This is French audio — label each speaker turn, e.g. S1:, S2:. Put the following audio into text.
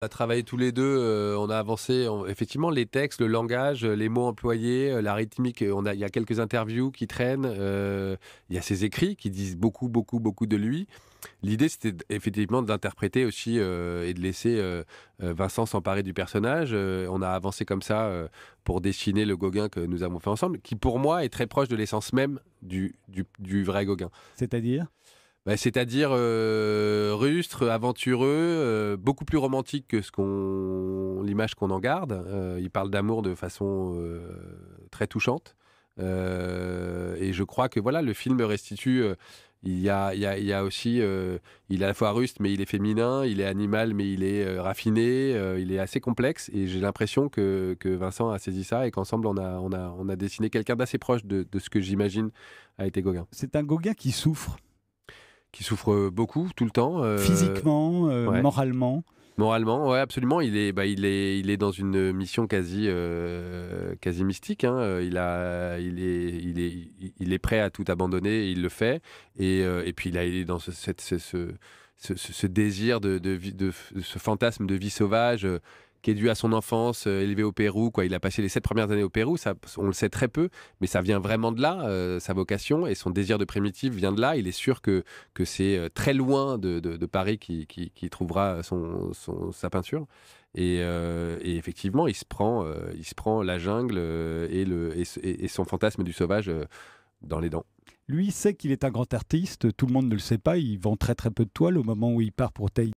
S1: On a travaillé tous les 2, on a avancé, effectivement les textes, le langage, les mots employés, la rythmique, il y a quelques interviews qui traînent, il y a ses écrits qui disent beaucoup, beaucoup, beaucoup de lui. L'idée, c'était effectivement d'interpréter aussi, et de laisser, Vincent s'emparer du personnage. On a avancé comme ça, pour dessiner le Gauguin que nous avons fait ensemble, qui pour moi est très proche de l'essence même du vrai Gauguin.
S2: C'est-à-dire?
S1: Bah, c'est-à-dire, rustre, aventureux, beaucoup plus romantique que l'image qu'on en garde. Il parle d'amour de façon, très touchante. Et je crois que voilà, le film restitue, il y a aussi, il est à la fois rustre, mais il est féminin, il est animal, mais il est, raffiné, il est assez complexe et j'ai l'impression que Vincent a saisi ça et qu'ensemble on a dessiné quelqu'un d'assez proche de ce que j'imagine a été Gauguin.
S2: C'est un Gauguin
S1: Qui souffre beaucoup, tout le temps,
S2: physiquement,
S1: ouais.
S2: moralement.
S1: Moralement, ouais, absolument. Il est dans une mission quasi mystique, hein. Il est prêt à tout abandonner et il le fait. Et puis il est dans ce désir ce fantasme de vie sauvage, qui est dû à son enfance, élevée au Pérou, quoi. Il a passé les 7 premières années au Pérou, ça, on le sait très peu, mais ça vient vraiment de là, sa vocation et son désir de primitif vient de là. Il est sûr que c'est, très loin de Paris qui trouvera sa peinture. Et effectivement, il se prend la jungle, et son fantasme du sauvage, dans les dents.
S2: Lui sait qu'il est un grand artiste, tout le monde ne le sait pas, il vend très très peu de toiles au moment où il part pour Tahiti.